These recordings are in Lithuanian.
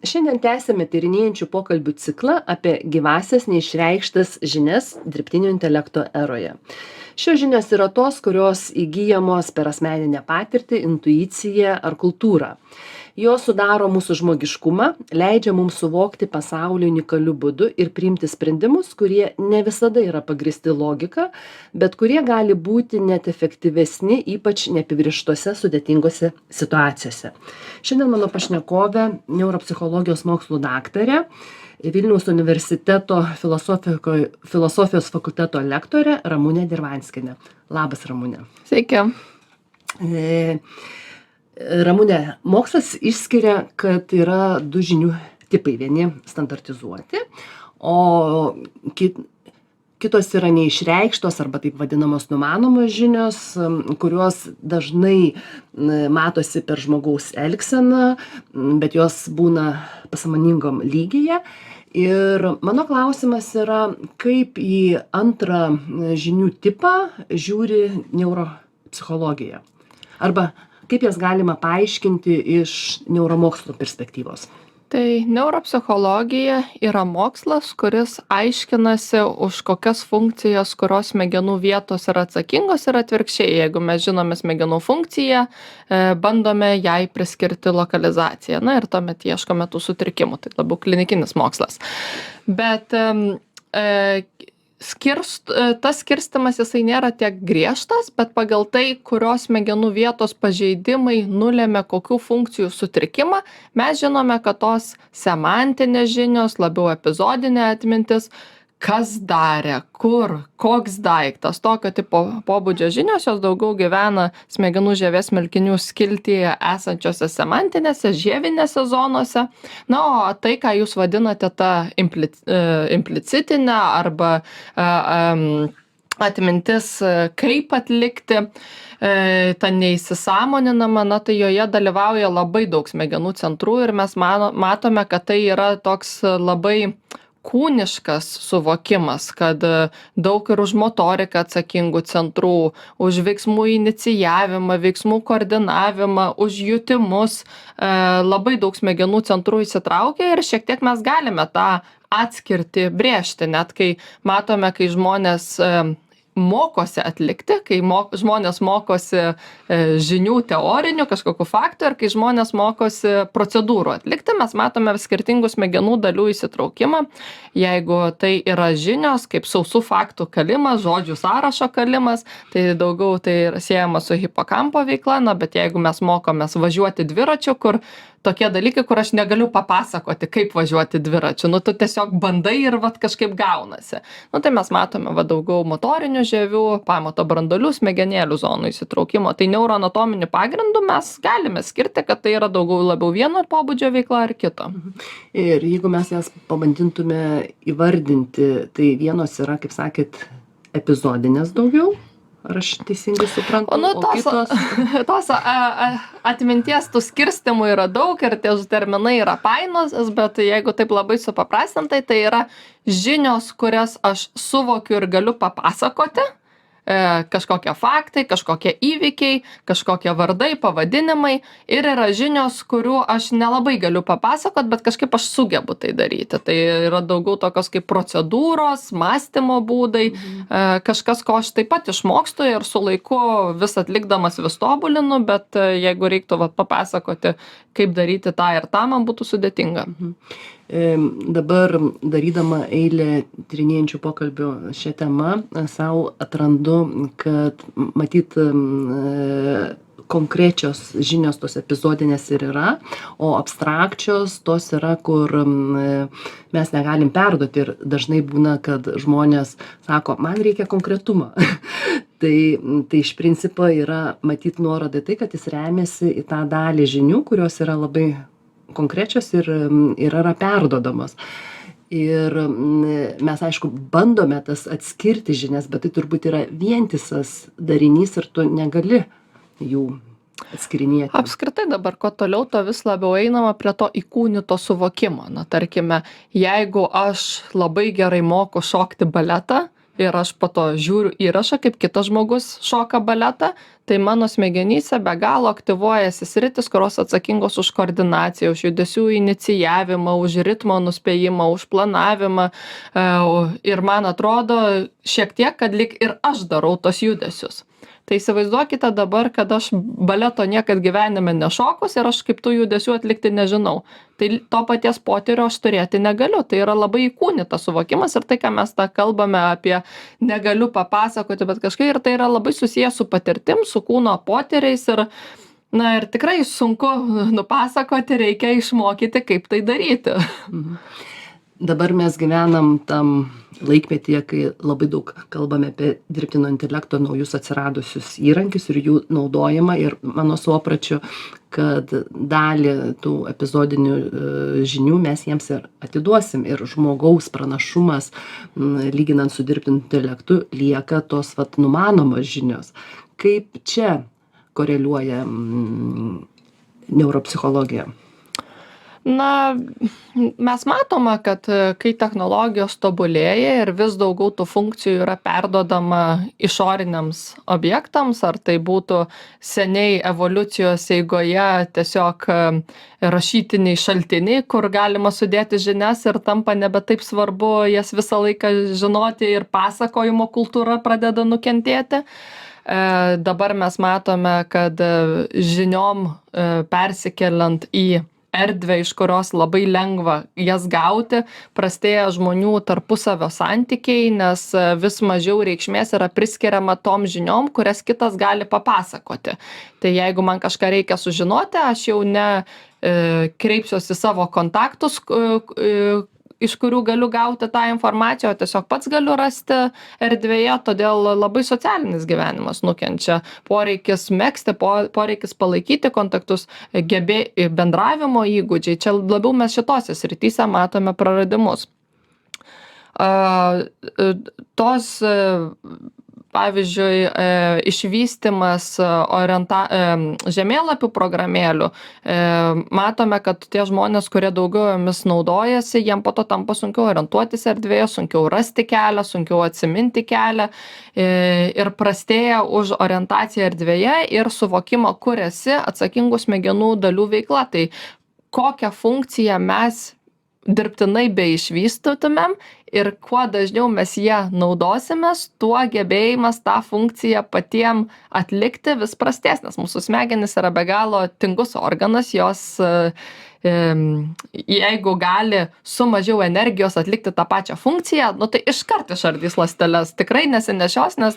Šiandien tęsime tyrinėjančių pokalbių ciklą apie gyvąsias neišreikštas žinias dirbtinio intelekto eroje. Šios žinios yra tos, kurios įgyjamos per asmeninę patirtį, intuiciją ar kultūrą. Jos sudaro mūsų žmogiškumą, leidžia mums suvokti pasaulį unikaliu būdu ir priimti sprendimus, kurie ne visada yra pagristi logika, bet kurie gali būti net efektyvesni, ypač neapibrėžtose sudėtingose situacijose. Šiandien mano pašnekovė neuropsichologijos mokslų daktarė, Vilniaus universiteto filosofijos fakulteto lektorė Ramunė Dirvanskienė. Labas, Ramunė. Sveiki. Ramunė, mokslas išskiria, kad yra du žinių tipai. Vieni standartizuoti, o kitos yra neišreikštos arba taip vadinamos numanomos žinios, kurios dažnai matosi per žmogaus elgseną, bet jos būna pasąmoningom lygyje. Ir mano klausimas yra, kaip į antrą žinių tipą žiūri neuropsichologija? Arba kaip jas galima paaiškinti iš neuromokslo perspektyvos? Tai neuropsichologija yra mokslas, kuris aiškinasi, už kokias funkcijas, kurios smegenų vietos yra atsakingos ir atvirkščiai. Jeigu mes žinome smegenų funkciją, bandome jai priskirti lokalizaciją. Na ir tuomet ieškome tų sutrikimų. Tai labiau klinikinis mokslas. Bet tas skirstymas jisai nėra tiek griežtas, bet pagal tai, kurios smegenų vietos pažeidimai nulėmė kokių funkcijų sutrikimą, mes žinome, kad tos semantinės žinios, labiau epizodinė atmintis, kas darė, kur, koks daiktas, tokio tipo pobūdžio žinios, jos daugiau gyvena smegenų žievės smilkinių skiltyje esančiose semantinėse, žievinėse zonose. Na, o tai, ką jūs vadinate tą implicitinę arba atmintis, kaip atlikti, ta neįsisąmoninama, na, tai joje dalyvauja labai daug smegenų centrų ir mes matome, kad tai yra toks labai kūniškas suvokimas, kad daug ir už motoriką atsakingų centrų, už veiksmų inicijavimą, veiksmų koordinavimą, už jutimus, labai daug smegenų centrų įsitraukia ir šiek tiek mes galime tą atskirti brėžti, net kai matome, kai žmonės mokosi atlikti, kai žmonės mokosi žinių teorinių kažkokių faktų ir kai žmonės mokosi procedūrų atlikti, mes matome skirtingų smegenų dalių įsitraukimą. Jeigu tai yra žinios, kaip sausų faktų kalimas, žodžių sąrašo kalimas, tai daugiau tai yra siejama su hipokampo veikla, na, bet jeigu mes mokomės važiuoti dviračiu, kur tokie dalykai, kur aš negaliu papasakoti, kaip važiuoti dviračiu. Nu, tu tiesiog bandai ir vat kažkaip gaunasi. Nu, tai mes matome daugiau motorinių žievių, pamato branduolių, smegenėlių zonų įsitraukimo. Tai neuroanatominiu pagrindu mes galime skirti, kad tai yra labiau vieno pobūdžio veikla ar kito. Ir jeigu mes jas pabandytume įvardinti, tai vienos yra, kaip sakėt, epizodinės daugiau. Ar aš teisingai suprantu? Tos atminties tų skirstimų yra daug ir tie terminai yra painus, bet jeigu taip labai supaprastintai, tai yra žinios, kurias aš suvokiu ir galiu papasakoti. Kažkokie faktai, kažkokie įvykiai, kažkokie vardai, pavadinimai ir yra žinios, kurių aš nelabai galiu papasakot, bet kažkaip aš sugebu tai daryti. Tai yra daugiau tokios kaip procedūros, mąstymo būdai, kažkas, ko aš taip pat išmokstu ir su laiku vis atlikdamas vis tobulinu, bet jeigu reiktų papasakoti, kaip daryti tą ir tą, man būtų sudėtinga. Dabar darydama eilę tyrinėjančių pokalbių šią temą, savo atrandu, kad matyt konkrečios žinios tos epizodinės ir yra, o abstrakčios tos yra, kur mes negalim perduoti ir dažnai būna, kad žmonės sako, man reikia konkretumo. Tai iš principo yra matyt nuoroda tai, kad jis remiasi į tą dalį žinių, kurios yra labai konkrečios ir yra perduodamos. Ir mes, aišku, bandome tas atskirti žinias, bet tai turbūt yra vientisas darinys ir tu negali jų atskirinėti. Apskritai dabar, kuo toliau, to vis labiau einama prie to įkūnyto suvokimo. Na, tarkime, jeigu aš labai gerai moku šokti baletą, ir aš po to žiūriu įrašą, kaip kitas žmogus šoka baletą, tai mano smegenyse be galo aktyvuojasi sritis, kurios atsakingos už koordinaciją, už judesių inicijavimą, už ritmo nuspėjimą, už planavimą. Ir man atrodo šiek tiek, kad lyg ir aš darau tos judesius. Tai įsivaizduokite dabar, kad aš baleto niekad gyvenime nešokus ir aš kaip tų judesių atlikti nežinau. Tai to paties potyrio aš turėti negaliu. Tai yra labai įkūnytas suvokimas ir tai, ką mes tą kalbame apie negaliu papasakoti, bet kažkaip ir tai yra labai susijęs su patirtim, su kūno potyriais ir tikrai sunku nupasakoti, reikia išmokyti, kaip tai daryti. Dabar mes gyvenam tam laikmetyje, kai labai daug kalbame apie dirbtinio intelekto naujus atsiradusius įrankius ir jų naudojimą. Ir mano suopračiu, kad dalį tų epizodinių žinių mes jiems ir atiduosim. Ir žmogaus pranašumas, lyginant su dirbtiniu intelektu, lieka tos numanomos žinios. Kaip čia koreliuoja neuropsichologija? Mes matome, kad kai technologijos tobulėja ir vis daugiau tų funkcijų yra perduodama išoriniams objektams, ar tai būtų seniai evoliucijos eigoje tiesiog rašytiniai šaltiniai, kur galima sudėti žinias ir tampa nebe taip svarbu jas visą laiką žinoti ir pasakojimo kultūra pradeda nukentėti. Dabar mes matome, kad žiniom persikeliant į erdvę, iš kurios labai lengva jas gauti, prastėja žmonių tarpusavio santykiai, nes vis mažiau reikšmės yra priskiriama tom žiniom, kurias kitas gali papasakoti. Tai jeigu man kažką reikia sužinoti, aš jau ne kreipsiuosi savo kontaktus, iš kurių galiu gauti tą informaciją, o tiesiog pats galiu rasti erdvėje, todėl labai socialinis gyvenimas nukenčia. Poreikis megzti, poreikis palaikyti kontaktus, bendravimo įgūdžiai. Čia labiau mes šitose srityse matome praradimus. Tos, pavyzdžiui, išvystymas žemėlapių programėlių, matome, kad tie žmonės, kurie daugiau jomis naudojasi, jiem po to tampa sunkiau orientuotis erdvėje, sunkiau rasti kelią, sunkiau atsiminti kelią ir prastėja už orientaciją erdvėje ir suvokimą, kur esi, atsakingų smegenų dalių veikla. Tai kokią funkciją mes dirbtinai beišvystytumėm ir kuo dažniau mes ją naudosimės, tuo gebėjimas tą funkciją patiem atlikti vis prastesnis. Mūsų smegenys yra be galo tingus organas, jos jeigu gali su mažiau energijos atlikti tą pačią funkciją, tai iškart išardys ląsteles. Tikrai nesinešios, nes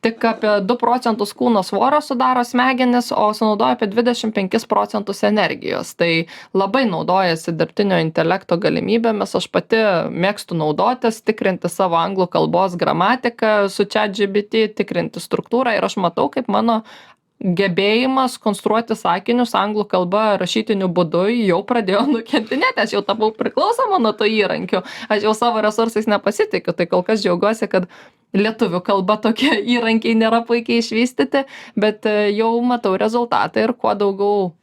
tik apie 2 procentus kūno svorio sudaro smegenis, o sunaudoja apie 25 procentus energijos. Tai labai naudojasi dirbtinio intelekto galimybėmis. Aš pati mėgstu naudotis, tikrinti savo anglų kalbos gramatiką su ChatGPT, tikrinti struktūrą ir aš matau, kaip mano gebėjimas konstruoti sakinius anglų kalba rašytiniu būdu jau pradėjo nukentinėti. Aš jau tapau priklausoma nuo to įrankių. Aš jau savo resursais nepasitikiu. Tai kol kas džiaugiuosi, kad lietuvių kalba tokie įrankiai nėra puikiai išvystyti, bet jau matau rezultatą ir kuo daugiau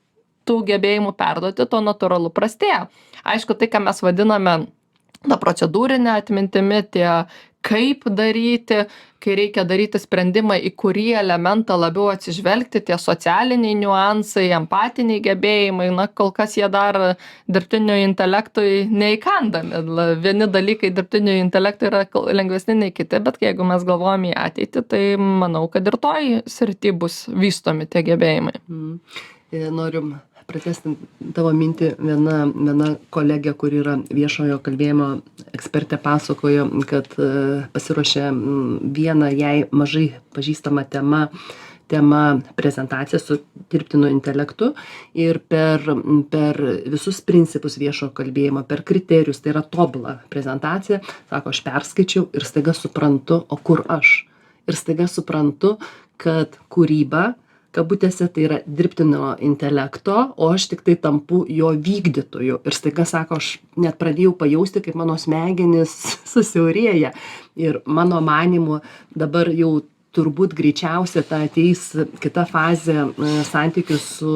tų gebėjimų perduoti, to natūralu prastėja. Aišku, tai, ką mes vadiname procedūrinė atmintimi, tie kaip daryti, kai reikia daryti sprendimą, į kurį elementą labiau atsižvelgti, tie socialiniai niuansai, empatiniai gebėjimai, kol kas jie dar dirbtinio intelektui neįkandami. Vieni dalykai dirbtinio intelekto yra lengvesni nei kiti, bet jeigu mes galvojame į ateitį, tai manau, kad ir toj srity bus vystomi tie gebėjimai. Noriu pratęsti tavo mintį. Viena kolegė, kuri yra viešojo kalbėjimo ekspertė, pasakojo, kad pasiruošė vieną jai mažai pažįstamą tema prezentacija su dirbtinu intelektu ir per visus principus viešojo kalbėjimo, per kriterijus, tai yra tobula prezentacija, sako, aš perskaičiau ir staiga suprantu, o kur aš? Ir staiga suprantu, kad kūryba kabutėse tai yra dirbtinio intelekto, o aš tik tai tampu jo vykdytoju. Ir staiga sako, aš net pradėjau pajausti, kaip mano smegenys susiaurėja. Ir mano manymu dabar jau turbūt greičiausia ta ateis kita fazė santykių su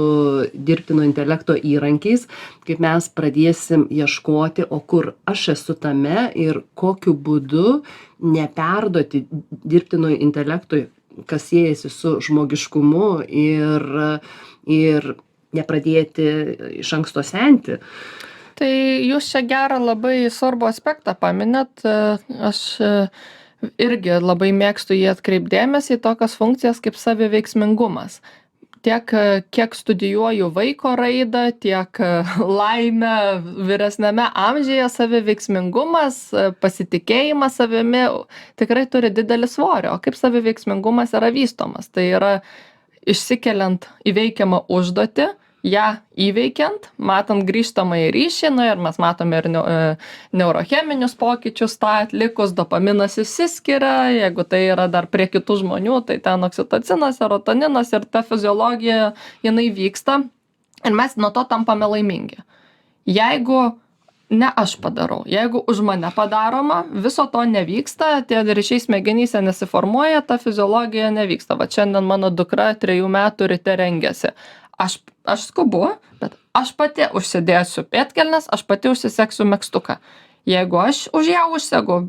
dirbtino intelekto įrankiais, kaip mes pradėsim ieškoti, o kur aš esu tame ir kokiu būdu neperduoti dirbtino intelektui, kas siejasi su žmogiškumu ir nepradėti iš anksto senti. Tai jūs čia gerą labai svarbų aspektą paminėt. Aš irgi labai mėgstu jį atkreipdėmėsi į tokias funkcijas kaip saviveiksmingumas. Tiek kiek studijuoju vaiko raidą, tiek laimę vyresnėme amžiuje saviveiksmingumas, pasitikėjimas savimi tikrai turi didelį svorį. O kaip saviveiksmingumas yra vystomas? Tai yra išsikeliant įveikiamą užduotį, ją įveikiant, matant grįžtamąjį ryšį, ir mes matome ir neurocheminius pokyčius, tą atlikus, dopaminas išsiskiria, jeigu tai yra dar prie kitų žmonių, tai ten oksitocinas, serotoninas ir ta fiziologija, jinai vyksta ir mes nuo to tampame laimingi. Jeigu ne aš padarau, jeigu už mane padaroma, viso to nevyksta, tie ryšiai smegenyse nesiformuoja, ta fiziologija nevyksta. Va šiandien mano dukra 3 metų ryte rengiasi. Aš skubu, bet aš pati užsidėsiu pėdkelnes, aš pati užsiseksiu megztuką. Jeigu aš už ją užsegu,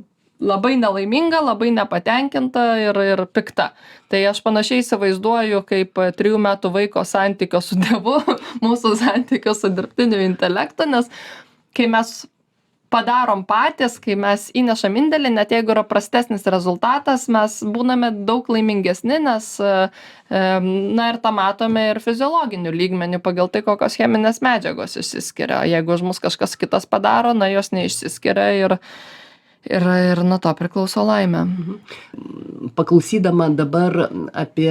labai nelaiminga, labai nepatenkinta ir pikta. Tai aš panašiai įsivaizduoju kaip 3 metų vaiko santykio su Dievu, mūsų santykio su dirbtiniu intelektu, nes kai mes padarom patys, kai mes įnešam indėlį, net jeigu yra prastesnis rezultatas, mes būname daug laimingesni, nes ir tą matome ir fiziologinių lygmenių pagal tai, kokios cheminės medžiagos išsiskiria. Jeigu už mus kažkas kitas padaro, jos neišsiskiria ir nuo to priklauso laimė. Paklausydama dabar apie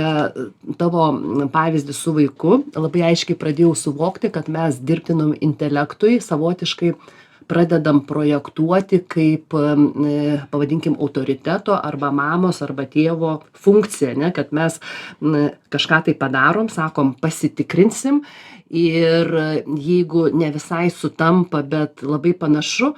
tavo pavyzdį su vaiku, labai aiškiai pradėjau suvokti, kad mes dirbtinam intelektui savotiškai pradedam projektuoti kaip, pavadinkim, autoriteto arba mamos arba tėvo funkciją, ne? Kad mes kažką tai padarom, sakom, pasitikrinsim ir jeigu ne visai sutampa, bet labai panašu,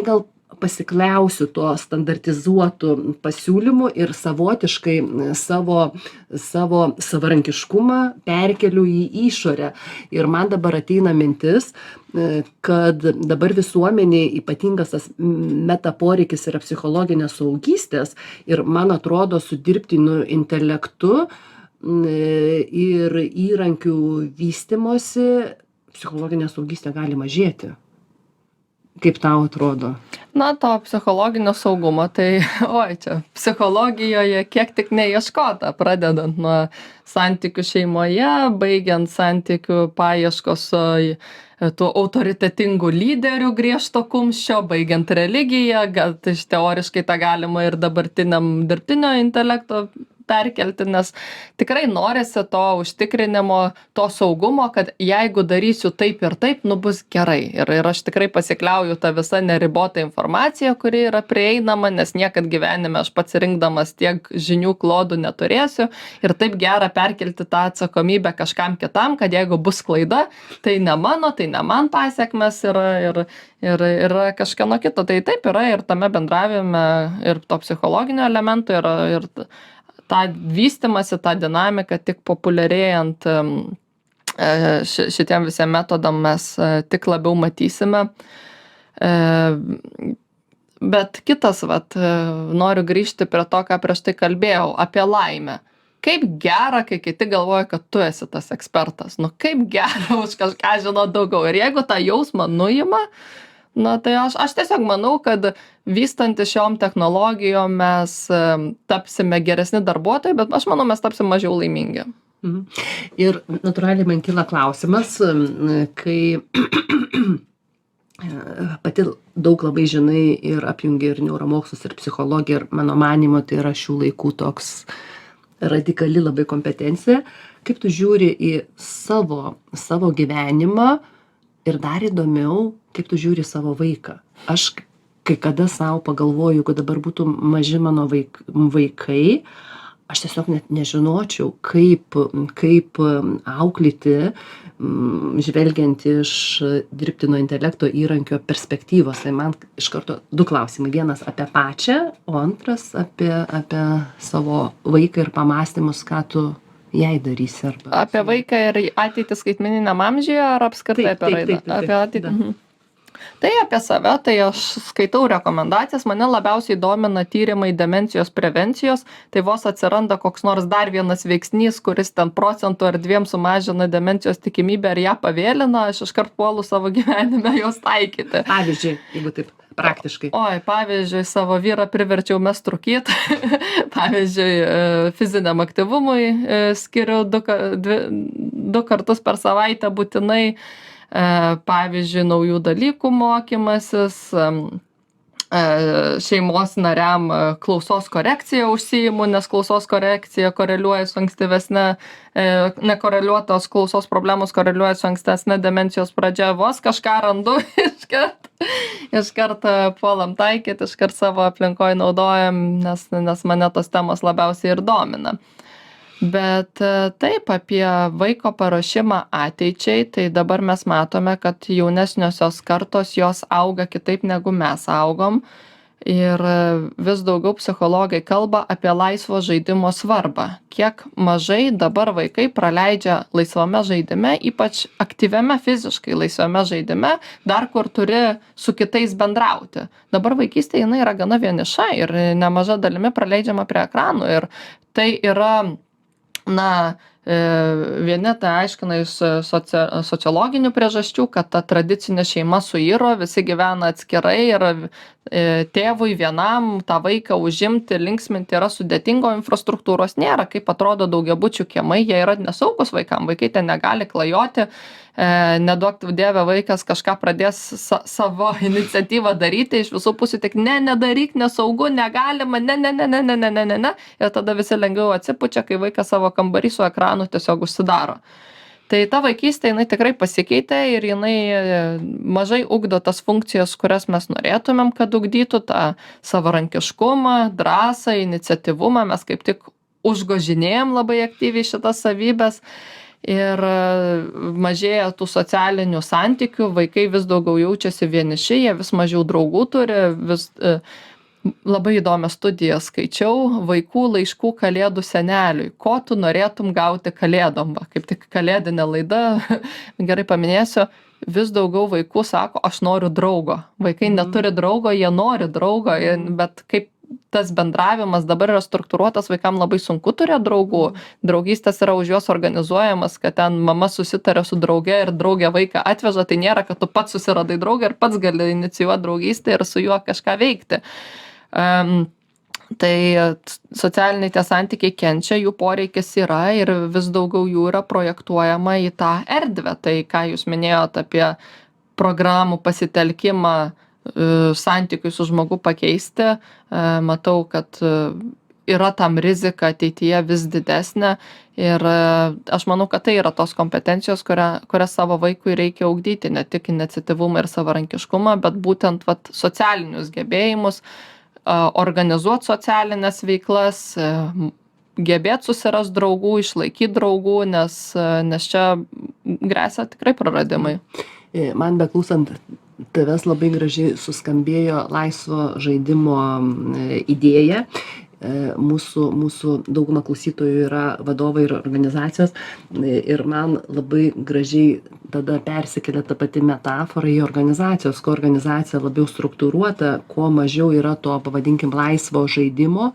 gal pasikliausiu tuo standartizuotu pasiūlymu ir savotiškai savo savarankiškumą perkeliu į išorę. Ir man dabar ateina mintis, kad dabar visuomeniai ypatingas tas metaporeikis yra psichologinės saugystės ir man atrodo su dirbtiniu intelektu ir įrankių vystymosi psichologinė saugystė gali mažėti. Kaip tau atrodo? To psichologinio saugumo, tai čia psichologijoje kiek tik neieškota, pradedant nuo santykių šeimoje, baigiant santykių paieškos tų autoritetingų lyderių griežto kumščio, baigiant religiją, teoriškai tą galima ir dabartiniam dirbtinio intelekto perkelti, nes tikrai norisi to užtikrinimo, to saugumo, kad jeigu darysiu taip ir taip, bus gerai. Ir aš tikrai pasikliauju tą visą neribotą informaciją, kuri yra prieinama, nes niekad gyvenime aš pats rinkdamas tiek žinių klodų neturėsiu. Ir taip gera perkelti tą atsakomybę kažkam kitam, kad jeigu bus klaida, tai ne mano, tai ne man pasekmes ir kažkieno kito. Tai taip yra ir tame bendravime, ir to psichologinio elemento, ir tą vystymąsi, tą dinamiką tik populiarėjant šitiem visiem metodam mes tik labiau matysime. Bet kitas, noriu grįžti prie to, ką prieš tai kalbėjau, apie laimę. Kaip gera, kai kiti galvoja, kad tu esi tas ekspertas. Kaip gera už kažką žinot daugiau. Ir jeigu tą jausmą nuima, tai aš tiesiog manau, kad vystantis šiom technologijom mes tapsime geresni darbuotojai, bet aš manau, mes tapsim mažiau laimingi. Ir natūraliai man kyla klausimas, kai pati daug labai žinai ir apjungi ir neuromokslus, ir psichologiją, ir mano manymu, tai yra šių laikų toks radikali labai kompetencija. Kaip tu žiūri į savo gyvenimą ir dar įdomiau, kaip tu žiūri savo vaiką. Aš kai kada savo pagalvoju, kad dabar būtų maži mano vaikai, aš tiesiog net nežinočiau, kaip auklėti, žvelgiant iš dirbtino intelekto įrankio perspektyvos. Tai man iš karto 2 klausimai. Vienas apie pačią, o antras apie savo vaiką ir pamąstymus, ką tu jai darysi. Apie vaiką ir ateitį skaitmeniniam amžiuje ar apskritai apie raidą? Apie ateitį. Mhm. Tai apie save, tai aš skaitau rekomendacijas, mane labiausiai domina tyrimai demencijos prevencijos, tai vos atsiranda koks nors dar vienas veiksnys, kuris ten 1% ar 2% sumažina demencijos tikimybę ir ją pavėlina, aš iškart puolu savo gyvenime jos taikyti. Pavyzdžiui, jeigu taip praktiškai. Oi, pavyzdžiui, savo vyrą priverčiau mest rūkyt, pavyzdžiui, fiziniam aktyvumui skiriu 2 kartus per savaitę būtinai, pavyzdžiui, naujų dalykų mokymasis, šeimos nariam klausos korekcija užsiimu, nes klausos korekcija koreliuoja su ankstyvesne, nekoreliuotos klausos problemos koreliuoja su ankstesne demencijos pradžia, vos kažką randu, iškart puolam taikyti, iškart savo aplinkoje naudojam, nes mane tos temos labiausiai ir domina. Bet taip, apie vaiko paruošimą ateičiai, tai dabar mes matome, kad jaunesniosios kartos jos auga kitaip negu mes augom ir vis daugiau psichologai kalba apie laisvo žaidimo svarbą. Kiek mažai dabar vaikai praleidžia laisvame žaidime, ypač aktyviame fiziškai laisvame žaidime, dar kur turi su kitais bendrauti. Dabar vaikystė jinai yra gana vieniša ir nemaža dalimi praleidžiama prie ekranų ir tai yra vieni tai aiškina iš sociologinių priežasčių, kad ta tradicinė šeima suiro, visi gyvena atskirai ir tėvui vienam tą vaiką užimti, linksminti yra sudėtingo, infrastruktūros nėra, kaip atrodo daugiabučių kiemai, jie yra nesaugus vaikam, vaikai ten negali klajoti, neduok dieve vaikas kažką pradės savo iniciatyvą daryti, iš visų pusių tik nedaryk, nesaugu, negalima, ne. Ir tada visi lengviau atsipučia, kai vaikas savo kambarį su ekranu tiesiog užsidaro. Tai ta vaikystė, jinai tikrai pasikeitė ir jinai mažai ugdo tas funkcijas, kurias mes norėtumėm, kad ugdytų tą savarankiškumą, drąsą, iniciatyvumą, mes kaip tik užgožinėjom labai aktyviai šitas savybės. Ir mažėja tų socialinių santykių, vaikai vis daugiau jaučiasi vieniši, jie vis mažiau draugų turi, labai įdomią studiją skaičiau, vaikų laiškų kalėdų seneliui, ko tu norėtum gauti kalėdom, kaip tik kalėdinė laida, gerai paminėsiu, vis daugiau vaikų sako, aš noriu draugo. Vaikai neturi draugo, jie nori draugo, bet kaip tas bendravimas dabar yra struktūruotas, vaikam labai sunku turėti draugų. Draugystės yra už juos organizuojamas, kad ten mama susitarė su drauge ir draugė vaiką atveža, tai nėra, kad tu pats susiradai draugą ir pats gali inicijuoti draugystę ir su juo kažką veikti. Tai socialiniai tie santykiai kenčia, jų poreikis yra ir vis daugiau jų yra projektuojama į tą erdvę. Tai ką jūs minėjote apie programų pasitelkimą santykiui su žmogu pakeisti, matau, kad yra tam rizika ateityje vis didesnė ir aš manau, kad tai yra tos kompetencijos, kurias savo vaikui reikia ugdyti, ne tik iniciatyvumą ir savarankiškumą, bet būtent socialinius gebėjimus, organizuoti socialinės veiklas, gebėti susirast draugų, išlaikyti draugų, nes čia gresia tikrai praradimai. Man beklausant tavęs labai gražiai suskambėjo laisvo žaidimo idėja. Mūsų dauguma klausytojų yra vadovai ir organizacijos ir man labai gražiai tada persikelia ta pati metafora į organizacijos, kuo organizacija labiau struktūruota, kuo mažiau yra to, pavadinkim, laisvo žaidimo,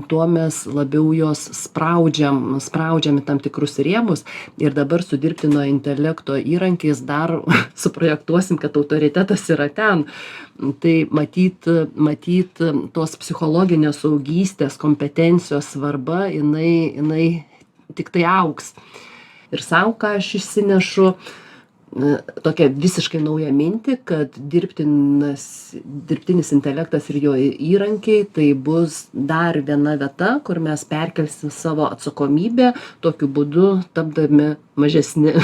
tuo mes labiau jos spraudžiam į tam tikrus rėmus ir dabar su dirbtino intelekto įrankiais dar suprojektuosim, kad autoritetas yra ten. Tai matyt tos psichologinės saugystės, kompetencijos svarba, jinai tik tai augs. Ir sau, ką aš išsinešu, tokią visiškai naują mintį, kad dirbtinis intelektas ir jo įrankiai tai bus dar viena vieta, kur mes perkelsim savo atsakomybę, tokiu būdu tapdami mažesni